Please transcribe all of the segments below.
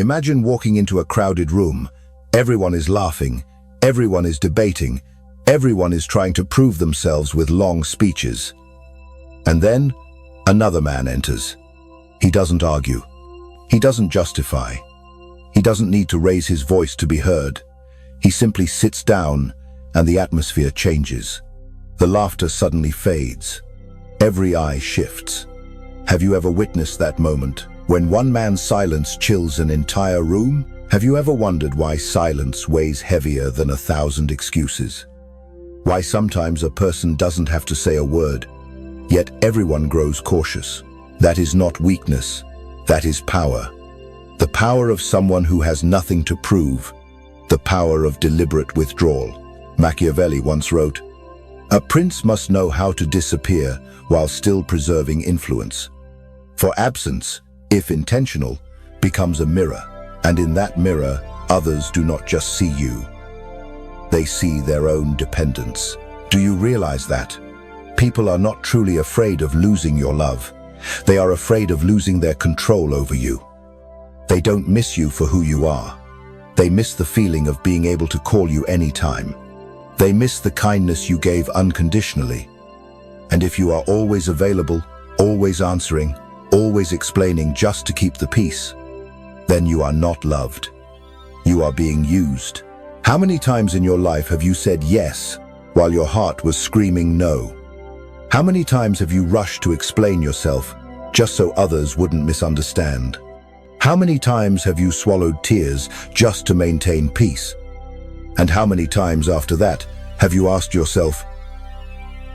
Imagine walking into a crowded room. Everyone is laughing, everyone is debating, everyone is trying to prove themselves with long speeches. And then, another man enters. He doesn't argue. He doesn't justify. He doesn't need to raise his voice to be heard. He simply sits down, and the atmosphere changes. The laughter suddenly fades. Every eye shifts. Have you ever witnessed that moment, when one man's silence chills an entire room? Have you ever wondered why silence weighs heavier than 1,000 excuses? Why sometimes a person doesn't have to say a word, yet everyone grows cautious? That is not weakness, that is power. The power of someone who has nothing to prove, the power of deliberate withdrawal. Machiavelli once wrote, "A prince must know how to disappear while still preserving influence. For absence, if intentional, becomes a mirror, and in that mirror, others do not just see you. They see their own dependence." Do you realize that? People are not truly afraid of losing your love. They are afraid of losing their control over you. They don't miss you for who you are. They miss the feeling of being able to call you anytime. They miss the kindness you gave unconditionally. And if you are always available, always answering, always explaining just to keep the peace, then you are not loved. You are being used. How many times in your life have you said yes while your heart was screaming no? How many times have you rushed to explain yourself just so others wouldn't misunderstand? How many times have you swallowed tears just to maintain peace? And how many times after that have you asked yourself,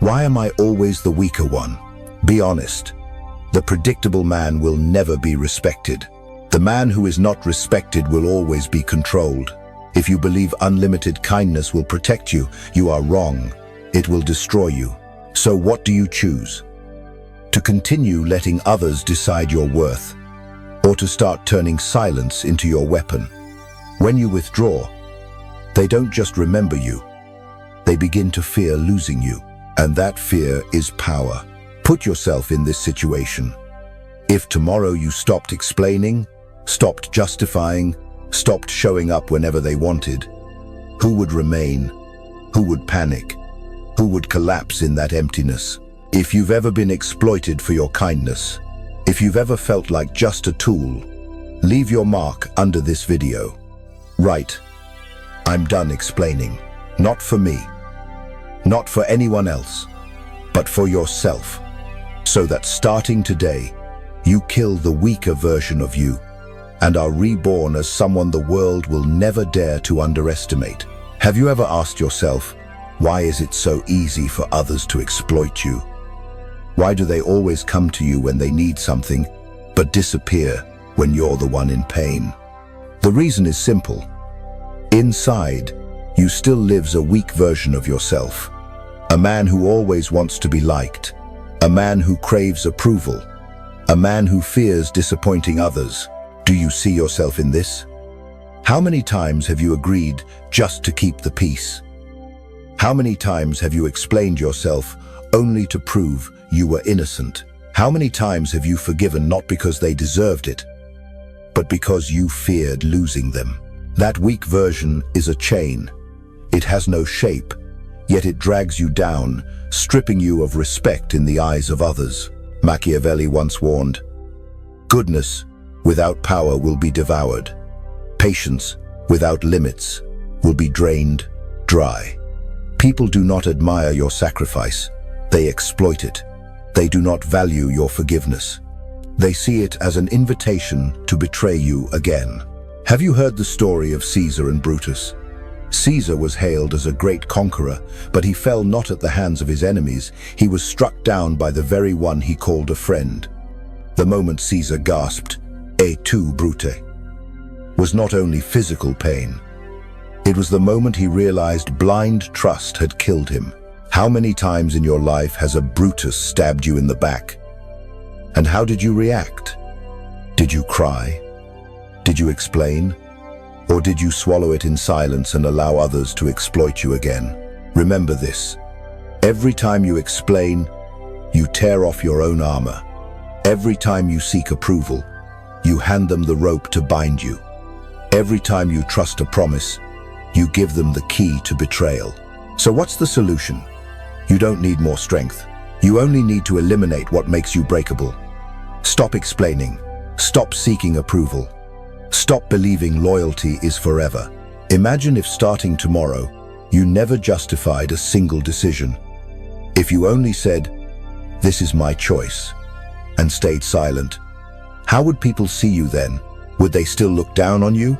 why am I always the weaker one? Be honest. The predictable man will never be respected. The man who is not respected will always be controlled. If you believe unlimited kindness will protect you, you are wrong. It will destroy you. So what do you choose? To continue letting others decide your worth, or to start turning silence into your weapon? When you withdraw, they don't just remember you, they begin to fear losing you. And that fear is power. Put yourself in this situation. If tomorrow you stopped explaining, stopped justifying, stopped showing up whenever they wanted, who would remain? Who would panic? Who would collapse in that emptiness? If you've ever been exploited for your kindness, if you've ever felt like just a tool, leave your mark under this video. Write, "I'm done explaining." Not for me, not for anyone else, but for yourself. So that starting today, you kill the weaker version of you and are reborn as someone the world will never dare to underestimate. Have you ever asked yourself, why is it so easy for others to exploit you? Why do they always come to you when they need something, but disappear when you're the one in pain? The reason is simple. Inside, you still lives a weak version of yourself. A man who always wants to be liked. A man who craves approval. A man who fears disappointing others. Do you see yourself in this? How many times have you agreed just to keep the peace? How many times have you explained yourself only to prove you were innocent? How many times have you forgiven not because they deserved it, but because you feared losing them? That weak version is a chain. It has no shape, yet it drags you down, stripping you of respect in the eyes of others. Machiavelli once warned, "Goodness without power will be devoured. Patience without limits will be drained dry." People do not admire your sacrifice. They exploit it. They do not value your forgiveness. They see it as an invitation to betray you again. Have you heard the story of Caesar and Brutus? Caesar was hailed as a great conqueror, but he fell not at the hands of his enemies. He was struck down by the very one he called a friend. The moment Caesar gasped, "Et tu, Brute," was not only physical pain. It was the moment he realized blind trust had killed him. How many times in your life has a Brutus stabbed you in the back? And how did you react? Did you cry? Did you explain? Or did you swallow it in silence and allow others to exploit you again? Remember this. Every time you explain, you tear off your own armor. Every time you seek approval, you hand them the rope to bind you. Every time you trust a promise, you give them the key to betrayal. So what's the solution? You don't need more strength. You only need to eliminate what makes you breakable. Stop explaining. Stop seeking approval. Stop believing loyalty is forever. Imagine if starting tomorrow, you never justified a single decision. If you only said, "This is my choice," and stayed silent, how would people see you then? Would they still look down on you?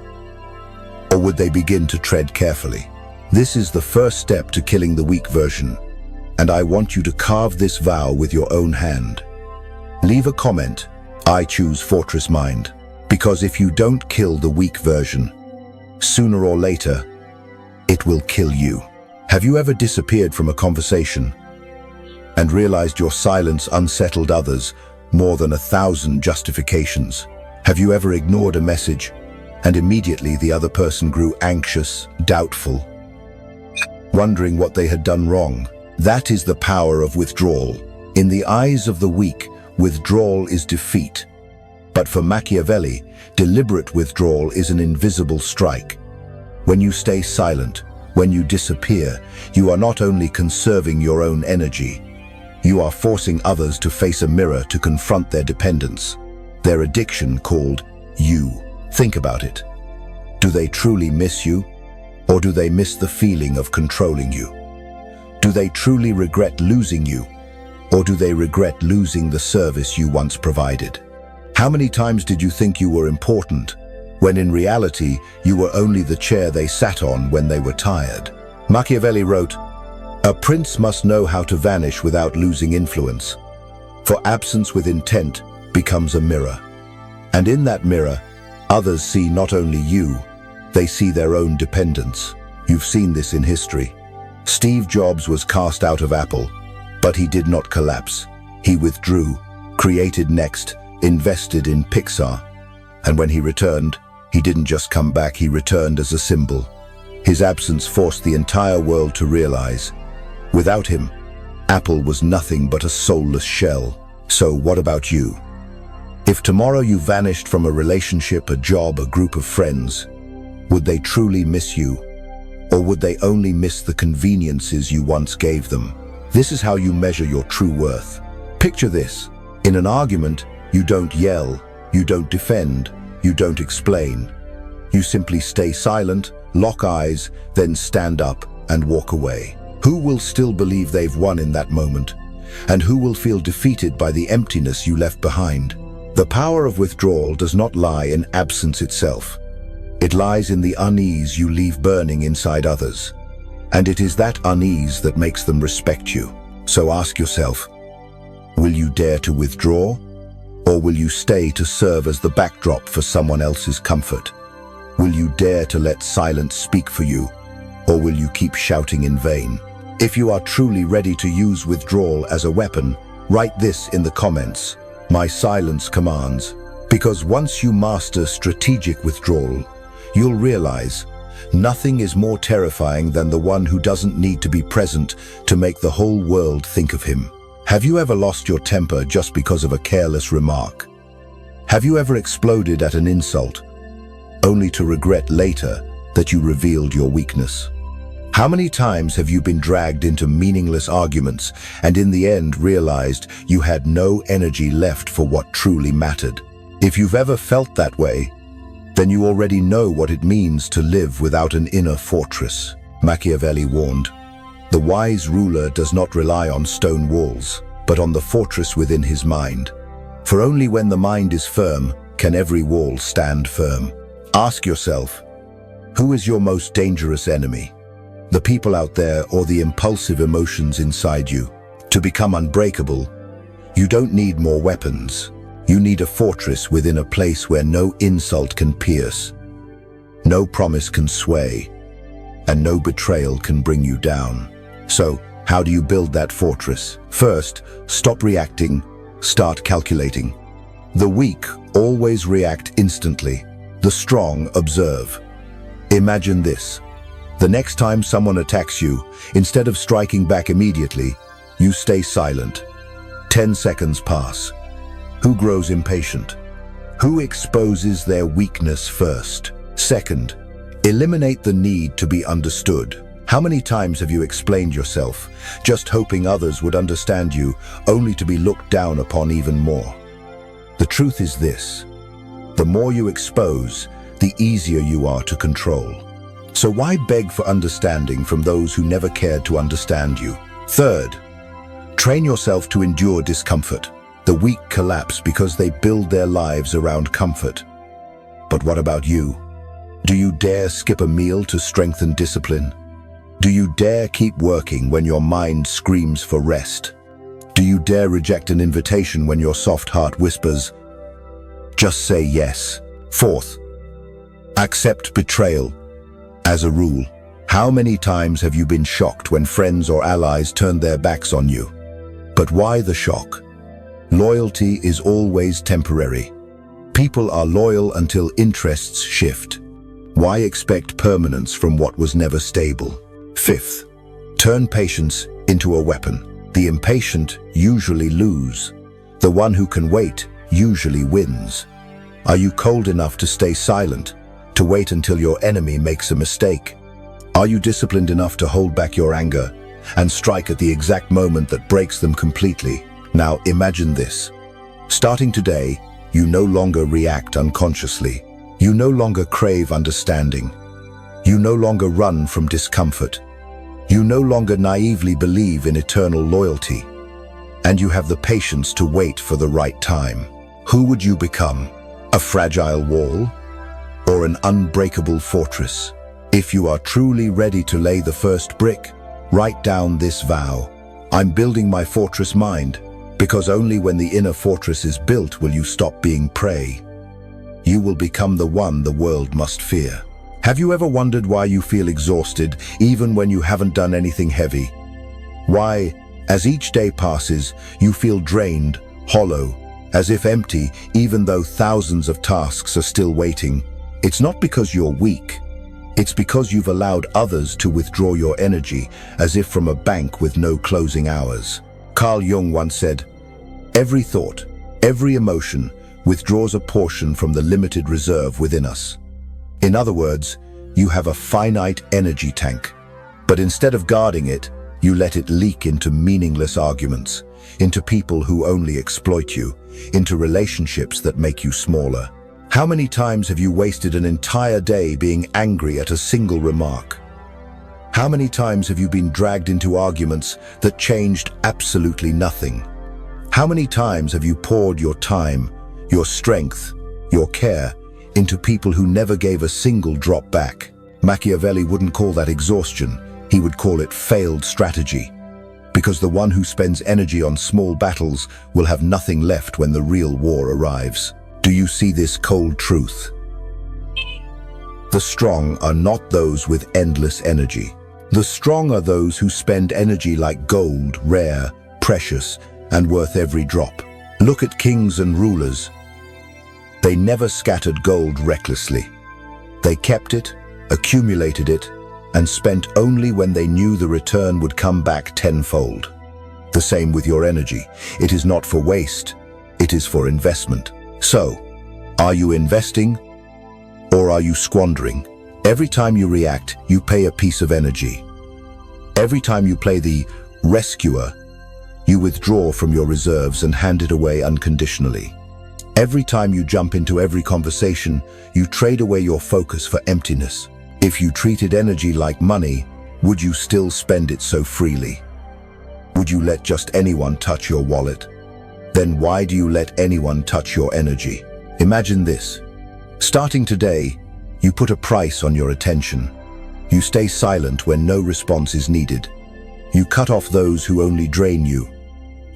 Or would they begin to tread carefully? This is the first step to killing the weak version, and I want you to carve this vow with your own hand. Leave a comment, "I choose Fortress Mind," because if you don't kill the weak version, sooner or later, it will kill you. Have you ever disappeared from a conversation and realized your silence unsettled others more than 1,000 justifications? Have you ever ignored a message and immediately the other person grew anxious, doubtful, wondering what they had done wrong? That is the power of withdrawal. In the eyes of the weak, withdrawal is defeat. But for Machiavelli, deliberate withdrawal is an invisible strike. When you stay silent, when you disappear, you are not only conserving your own energy, you are forcing others to face a mirror to confront their dependence, their addiction called you. Think about it. Do they truly miss you? Or do they miss the feeling of controlling you? Do they truly regret losing you? Or do they regret losing the service you once provided? How many times did you think you were important, when in reality you were only the chair they sat on when they were tired? Machiavelli wrote, "A prince must know how to vanish without losing influence, for absence with intent becomes a mirror. And in that mirror, others see not only you, they see their own dependence." You've seen this in history. Steve Jobs was cast out of Apple, but he did not collapse. He withdrew, created Next, invested in Pixar. And when he returned, he didn't just come back, he returned as a symbol. His absence forced the entire world to realize, without him, Apple was nothing but a soulless shell. So what about you? If tomorrow you vanished from a relationship, a job, a group of friends, would they truly miss you? Or would they only miss the conveniences you once gave them? This is how you measure your true worth. Picture this. In an argument, you don't yell, you don't defend, you don't explain. You simply stay silent, lock eyes, then stand up and walk away. Who will still believe they've won in that moment? And who will feel defeated by the emptiness you left behind? The power of withdrawal does not lie in absence itself. It lies in the unease you leave burning inside others. And it is that unease that makes them respect you. So ask yourself, will you dare to withdraw? Or will you stay to serve as the backdrop for someone else's comfort? Will you dare to let silence speak for you? Or will you keep shouting in vain? If you are truly ready to use withdrawal as a weapon, write this in the comments: "My silence commands." Because once you master strategic withdrawal, you'll realize nothing is more terrifying than the one who doesn't need to be present to make the whole world think of him. Have you ever lost your temper just because of a careless remark? Have you ever exploded at an insult, only to regret later that you revealed your weakness? How many times have you been dragged into meaningless arguments and in the end realized you had no energy left for what truly mattered? If you've ever felt that way, then you already know what it means to live without an inner fortress. Machiavelli warned, "The wise ruler does not rely on stone walls, but on the fortress within his mind. For only when the mind is firm can every wall stand firm." Ask yourself, who is your most dangerous enemy? The people out there or the impulsive emotions inside you? To become unbreakable, you don't need more weapons. You need a fortress within a place where no insult can pierce, no promise can sway, and no betrayal can bring you down. So, how do you build that fortress? First, stop reacting, start calculating. The weak always react instantly. The strong observe. Imagine this. The next time someone attacks you, instead of striking back immediately, you stay silent. 10 seconds pass. Who grows impatient? Who exposes their weakness first? Second, eliminate the need to be understood. How many times have you explained yourself, just hoping others would understand you, only to be looked down upon even more? The truth is this: the more you expose, the easier you are to control. So why beg for understanding from those who never cared to understand you? Third, train yourself to endure discomfort. The weak collapse because they build their lives around comfort. But what about you? Do you dare skip a meal to strengthen discipline? Do you dare keep working when your mind screams for rest? Do you dare reject an invitation when your soft heart whispers, "Just say yes"? Fourth, accept betrayal. As a rule, how many times have you been shocked when friends or allies turned their backs on you? But why the shock? Loyalty is always temporary. People are loyal until interests shift. Why expect permanence from what was never stable? Fifth, turn patience into a weapon. The impatient usually lose. The one who can wait usually wins. Are you cold enough to stay silent, to wait until your enemy makes a mistake? Are you disciplined enough to hold back your anger and strike at the exact moment that breaks them completely? Now imagine this. Starting today, you no longer react unconsciously. You no longer crave understanding. You no longer run from discomfort. You no longer naively believe in eternal loyalty. And you have the patience to wait for the right time. Who would you become? A fragile wall? Or an unbreakable fortress? If you are truly ready to lay the first brick, write down this vow. I'm building my fortress mind, because only when the inner fortress is built will you stop being prey. You will become the one the world must fear. Have you ever wondered why you feel exhausted even when you haven't done anything heavy? Why, as each day passes, you feel drained, hollow, as if empty, even though thousands of tasks are still waiting? It's not because you're weak. It's because you've allowed others to withdraw your energy, as if from a bank with no closing hours. Carl Jung once said, "Every thought, every emotion withdraws a portion from the limited reserve within us." In other words, you have a finite energy tank, but instead of guarding it, you let it leak into meaningless arguments, into people who only exploit you, into relationships that make you smaller. How many times have you wasted an entire day being angry at a single remark? How many times have you been dragged into arguments that changed absolutely nothing? How many times have you poured your time, your strength, your care into people who never gave a single drop back? Machiavelli wouldn't call that exhaustion. He would call it failed strategy. Because the one who spends energy on small battles will have nothing left when the real war arrives. Do you see this cold truth? The strong are not those with endless energy. The strong are those who spend energy like gold, rare, precious, and worth every drop. Look at kings and rulers. They never scattered gold recklessly. They kept it, accumulated it, and spent only when they knew the return would come back tenfold. The same with your energy. It is not for waste, it is for investment. So, are you investing or are you squandering? Every time you react, you pay a piece of energy. Every time you play the rescuer, you withdraw from your reserves and hand it away unconditionally. Every time you jump into every conversation, you trade away your focus for emptiness. If you treated energy like money, would you still spend it so freely? Would you let just anyone touch your wallet? Then why do you let anyone touch your energy? Imagine this. Starting today, you put a price on your attention. You stay silent when no response is needed. You cut off those who only drain you.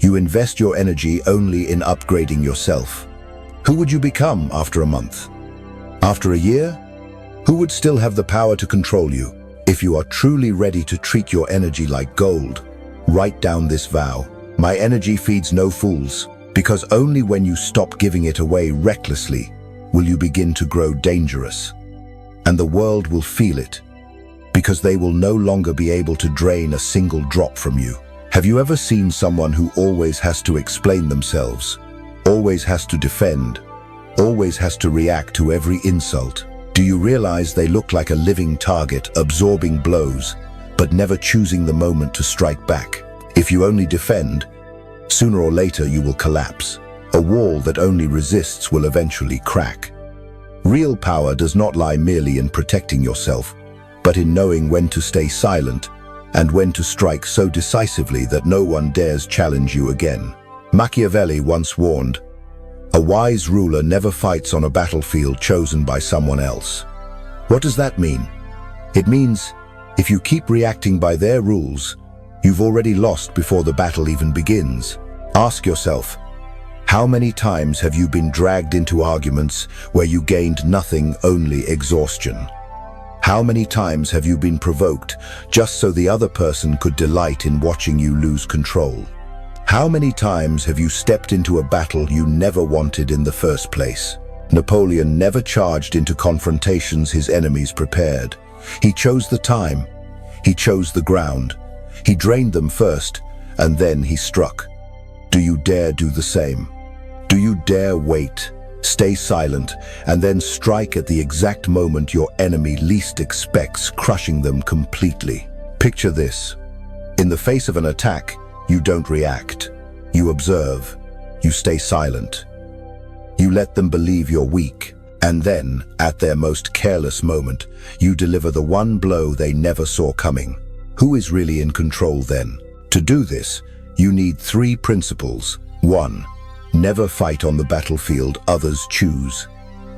You invest your energy only in upgrading yourself. Who would you become after a month? After a year? Who would still have the power to control you? If you are truly ready to treat your energy like gold, write down this vow. My energy feeds no fools, because only when you stop giving it away recklessly will you begin to grow dangerous. And the world will feel it, because they will no longer be able to drain a single drop from you. Have you ever seen someone who always has to explain themselves, always has to defend, always has to react to every insult? Do you realize they look like a living target, absorbing blows, but never choosing the moment to strike back? If you only defend, sooner or later you will collapse. A wall that only resists will eventually crack. Real power does not lie merely in protecting yourself, but in knowing when to stay silent and when to strike so decisively that no one dares challenge you again. Machiavelli once warned, "A wise ruler never fights on a battlefield chosen by someone else." What does that mean? It means, if you keep reacting by their rules, you've already lost before the battle even begins. Ask yourself, how many times have you been dragged into arguments where you gained nothing, only exhaustion? How many times have you been provoked just so the other person could delight in watching you lose control? How many times have you stepped into a battle you never wanted in the first place? Napoleon never charged into confrontations his enemies prepared. He chose the time. He chose the ground. He drained them first, and then he struck. Do you dare do the same? Do you dare wait, stay silent, and then strike at the exact moment your enemy least expects, crushing them completely? Picture this. In the face of an attack, you don't react. You observe. You stay silent. You let them believe you're weak. And then, at their most careless moment, you deliver the one blow they never saw coming. Who is really in control then? To do this, you need 3 principles. 1. Never fight on the battlefield others choose.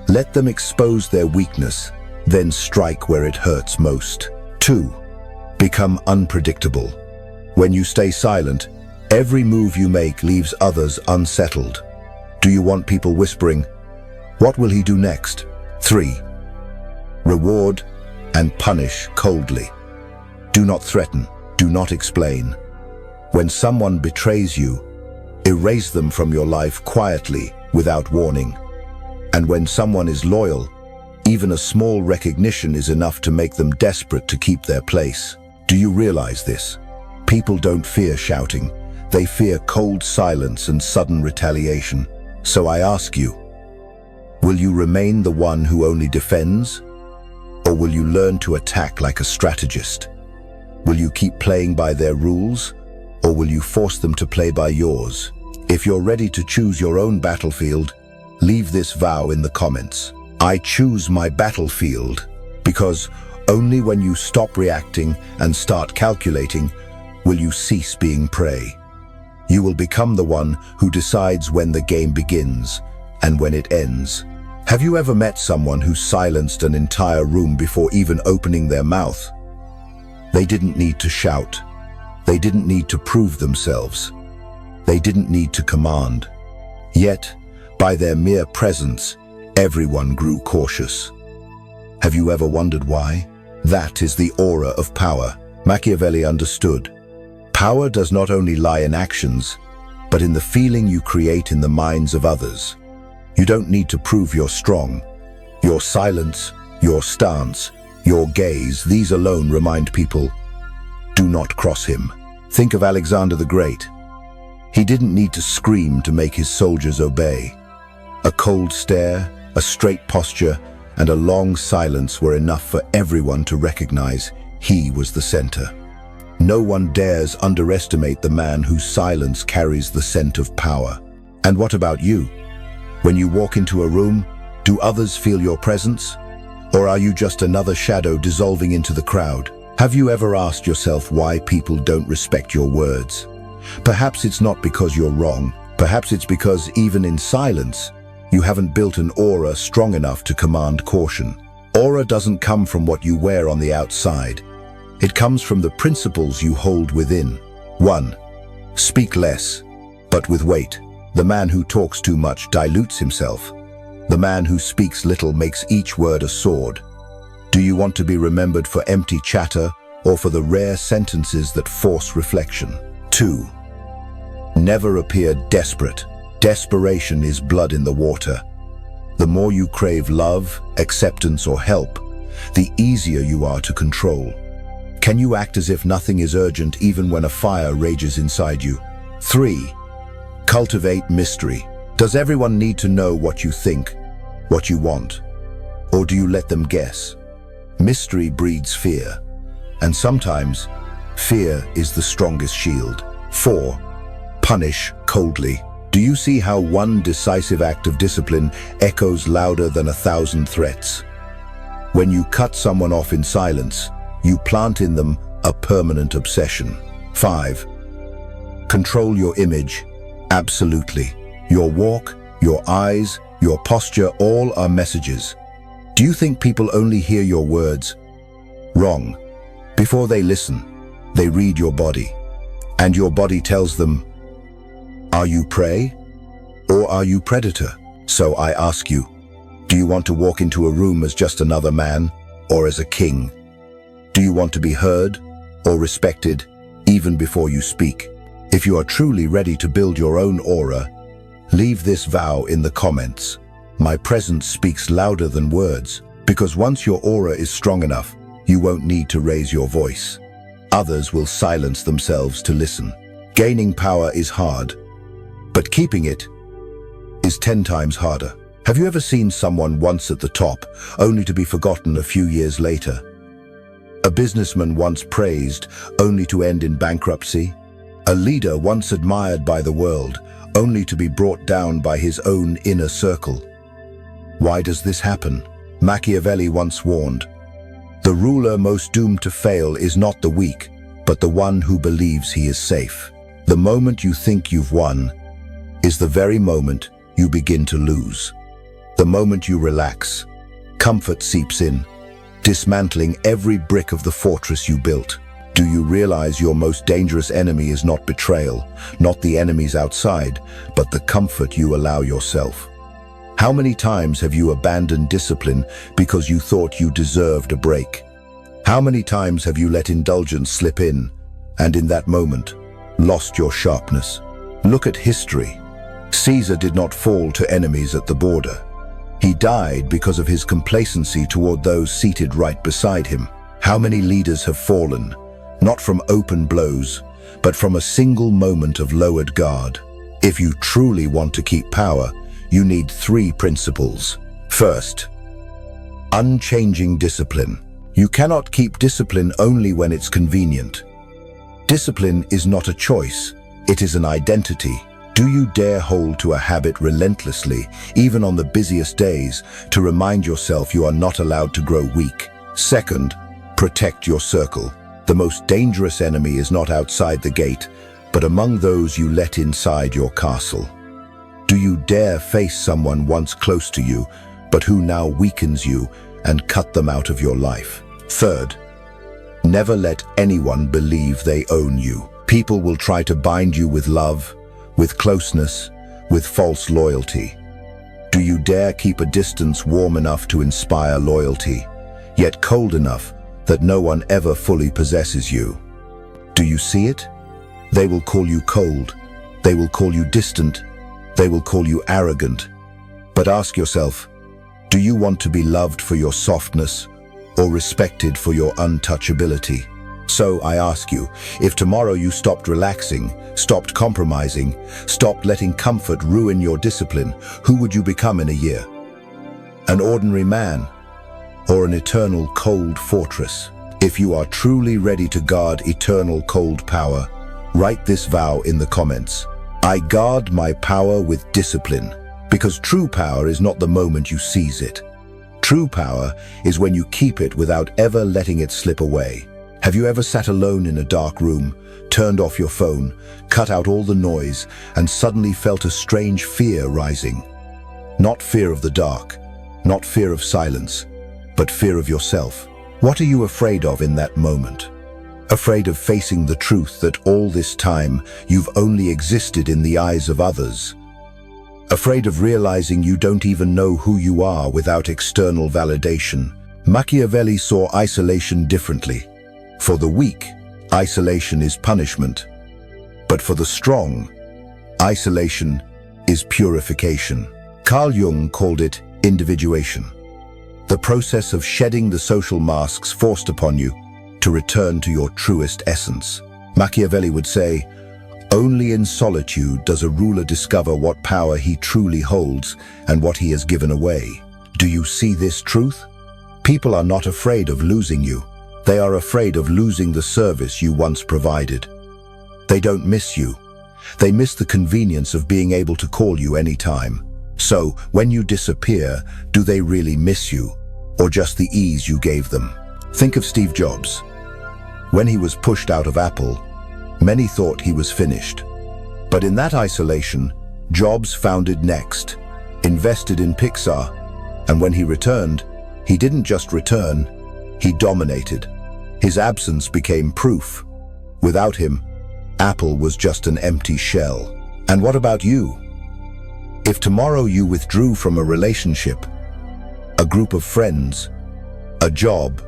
Let them expose their weakness, then strike where it hurts most. 2. Become unpredictable. When you stay silent, every move you make leaves others unsettled. Do you want people whispering, "What will he do next?" 3. Reward and punish coldly. Do not threaten, do not explain. When someone betrays you, erase them from your life quietly, without warning. And when someone is loyal, even a small recognition is enough to make them desperate to keep their place. Do you realize this? People don't fear shouting. They fear cold silence and sudden retaliation. So I ask you, will you remain the one who only defends? Or will you learn to attack like a strategist? Will you keep playing by their rules? Or will you force them to play by yours? If you're ready to choose your own battlefield, leave this vow in the comments. I choose my battlefield, because only when you stop reacting and start calculating will you cease being prey. You will become the one who decides when the game begins and when it ends. Have you ever met someone who silenced an entire room before even opening their mouth? They didn't need to shout. They didn't need to prove themselves. They didn't need to command. Yet, by their mere presence, everyone grew cautious. Have you ever wondered why? That is the aura of power. Machiavelli understood. Power does not only lie in actions, but in the feeling you create in the minds of others. You don't need to prove you're strong. Your silence, your stance, your gaze, these alone remind people, do not cross him. Think of Alexander the Great. He didn't need to scream to make his soldiers obey. A cold stare, a straight posture, and a long silence were enough for everyone to recognize he was the center. No one dares underestimate the man whose silence carries the scent of power. And what about you? When you walk into a room, do others feel your presence? Or are you just another shadow dissolving into the crowd? Have you ever asked yourself why people don't respect your words? Perhaps it's not because you're wrong. Perhaps it's because even in silence, you haven't built an aura strong enough to command caution. Aura doesn't come from what you wear on the outside. It comes from the principles you hold within. 1. Speak less, but with weight. The man who talks too much dilutes himself. The man who speaks little makes each word a sword. Do you want to be remembered for empty chatter or for the rare sentences that force reflection? 2. Never appear desperate. Desperation is blood in the water. The more you crave love, acceptance, or help, the easier you are to control. Can you act as if nothing is urgent even when a fire rages inside you? 3. Cultivate mystery. Does everyone need to know what you think, what you want? Or do you let them guess? Mystery breeds fear, and sometimes fear is the strongest shield. 4. Punish coldly. Do you see how one decisive act of discipline echoes louder than 1,000 threats? When you cut someone off in silence, you plant in them a permanent obsession. 5. Control your image. Absolutely. Your walk, your eyes, your posture, all are messages. Do you think people only hear your words? Wrong. Before they listen, they read your body. And your body tells them, are you prey or are you predator? So I ask you, do you want to walk into a room as just another man or as a king? Do you want to be heard or respected even before you speak? If you are truly ready to build your own aura, leave this vow in the comments. My presence speaks louder than words, because once your aura is strong enough, you won't need to raise your voice. Others will silence themselves to listen. Gaining power is hard, but keeping it is 10 times harder. Have you ever seen someone once at the top, only to be forgotten a few years later? A businessman once praised, only to end in bankruptcy? A leader once admired by the world, only to be brought down by his own inner circle? Why does this happen? Machiavelli once warned, the ruler most doomed to fail is not the weak, but the one who believes he is safe. The moment you think you've won is the very moment you begin to lose. The moment you relax, comfort seeps in, dismantling every brick of the fortress you built. Do you realize your most dangerous enemy is not betrayal, not the enemies outside, but the comfort you allow yourself? How many times have you abandoned discipline because you thought you deserved a break? How many times have you let indulgence slip in, and in that moment, lost your sharpness? Look at history. Caesar did not fall to enemies at the border. He died because of his complacency toward those seated right beside him. How many leaders have fallen, not from open blows, but from a single moment of lowered guard? If you truly want to keep power, you need 3 principles. First, unchanging discipline. You cannot keep discipline only when it's convenient. Discipline is not a choice, it is an identity. Do you dare hold to a habit relentlessly, even on the busiest days, to remind yourself you are not allowed to grow weak? Second, protect your circle. The most dangerous enemy is not outside the gate, but among those you let inside your castle. Do you dare face someone once close to you, but who now weakens you, and cut them out of your life? Third, never let anyone believe they own you. People will try to bind you with love, with closeness, with false loyalty. Do you dare keep a distance warm enough to inspire loyalty, yet cold enough that no one ever fully possesses you? Do you see it? They will call you cold, they will call you distant, they will call you arrogant. But ask yourself, do you want to be loved for your softness or respected for your untouchability? So I ask you, if tomorrow you stopped relaxing, stopped compromising, stopped letting comfort ruin your discipline, who would you become in a year? An ordinary man or an eternal cold fortress? If you are truly ready to guard eternal cold power, write this vow in the comments. I guard my power with discipline, because true power is not the moment you seize it. True power is when you keep it without ever letting it slip away. Have you ever sat alone in a dark room, turned off your phone, cut out all the noise, and suddenly felt a strange fear rising? Not fear of the dark, not fear of silence, but fear of yourself. What are you afraid of in that moment? Afraid of facing the truth that all this time you've only existed in the eyes of others? Afraid of realizing you don't even know who you are without external validation? Machiavelli saw isolation differently. For the weak, isolation is punishment. But for the strong, isolation is purification. Carl Jung called it individuation. The process of shedding the social masks forced upon you to return to your truest essence. Machiavelli would say, only in solitude does a ruler discover what power he truly holds and what he has given away. Do you see this truth? People are not afraid of losing you. They are afraid of losing the service you once provided. They don't miss you. They miss the convenience of being able to call you anytime. So, when you disappear, do they really miss you, or just the ease you gave them? Think of Steve Jobs. When he was pushed out of Apple, many thought he was finished. But in that isolation, Jobs founded Next, invested in Pixar, and when he returned, he didn't just return, he dominated. His absence became proof. Without him, Apple was just an empty shell. And what about you? If tomorrow you withdrew from a relationship, a group of friends, a job,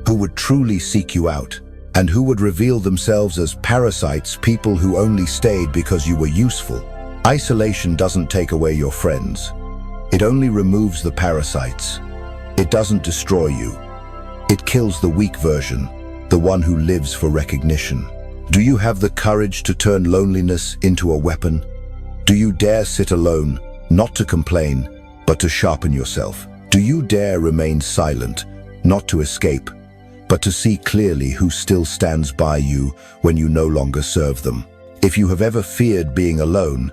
who would truly seek you out? And who would reveal themselves as parasites, people who only stayed because you were useful? Isolation doesn't take away your friends. It only removes the parasites. It doesn't destroy you. It kills the weak version, the one who lives for recognition. Do you have the courage to turn loneliness into a weapon? Do you dare sit alone, not to complain, but to sharpen yourself? Do you dare remain silent, not to escape, but to see clearly who still stands by you when you no longer serve them? If you have ever feared being alone,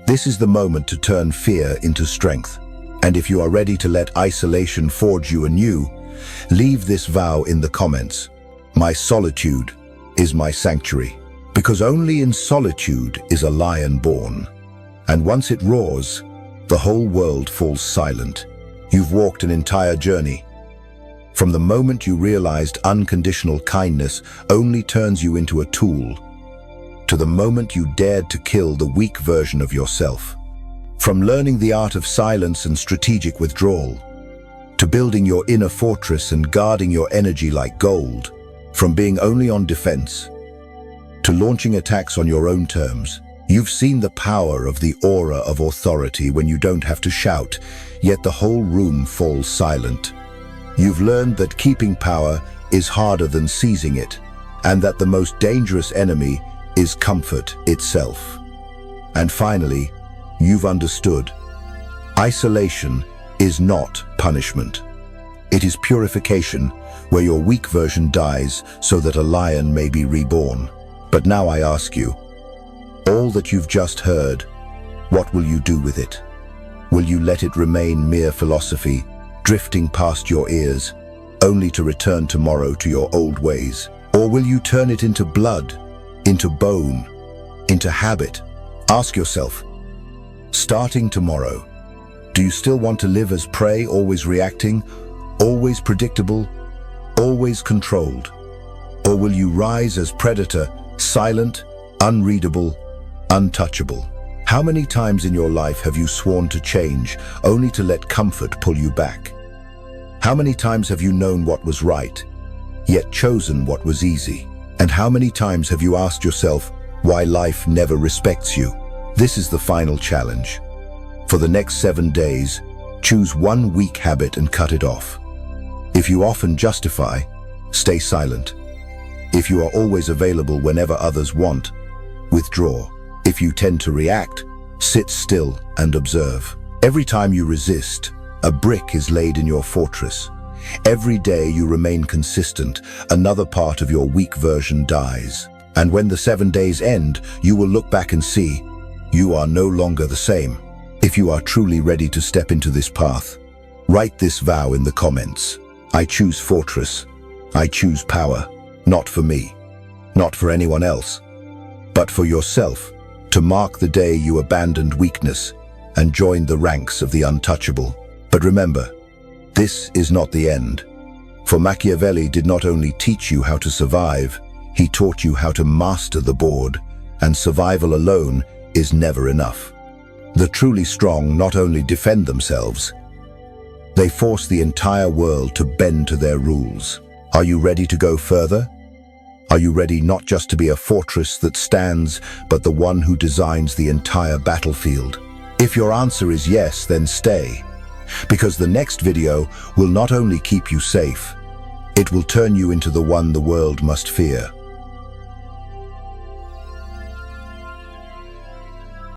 this is the moment to turn fear into strength. And if you are ready to let isolation forge you anew, leave this vow in the comments. My solitude is my sanctuary, because only in solitude is a lion born. And once it roars, the whole world falls silent. You've walked an entire journey. From the moment you realized unconditional kindness only turns you into a tool, to the moment you dared to kill the weak version of yourself. From learning the art of silence and strategic withdrawal, to building your inner fortress and guarding your energy like gold. From being only on defense, to launching attacks on your own terms. You've seen the power of the aura of authority when you don't have to shout, yet the whole room falls silent. You've learned that keeping power is harder than seizing it, and that the most dangerous enemy is comfort itself. And finally, you've understood. Isolation is not punishment. It is purification, where your weak version dies so that a lion may be reborn. But now I ask you, all that you've just heard, what will you do with it? Will you let it remain mere philosophy, drifting past your ears, only to return tomorrow to your old ways? Or will you turn it into blood, into bone, into habit? Ask yourself, starting tomorrow, do you still want to live as prey, always reacting, always predictable, always controlled? Or will you rise as predator, silent, unreadable, untouchable? How many times in your life have you sworn to change, only to let comfort pull you back? How many times have you known what was right, yet chosen what was easy? And how many times have you asked yourself why life never respects you? This is the final challenge. For the next 7 days, choose one weak habit and cut it off. If you often justify, stay silent. If you are always available whenever others want, withdraw. If you tend to react, sit still and observe. Every time you resist, a brick is laid in your fortress. Every day you remain consistent, another part of your weak version dies. And when the 7 days end, you will look back and see, you are no longer the same. If you are truly ready to step into this path, write this vow in the comments. I choose fortress. I choose power. Not for me, not for anyone else, but for yourself, to mark the day you abandoned weakness and joined the ranks of the untouchable. But remember, this is not the end. For Machiavelli did not only teach you how to survive, he taught you how to master the board, and survival alone is never enough. The truly strong not only defend themselves, they force the entire world to bend to their rules. Are you ready to go further? Are you ready not just to be a fortress that stands, but the one who designs the entire battlefield? If your answer is yes, then stay, because the next video will not only keep you safe, it will turn you into the one the world must fear.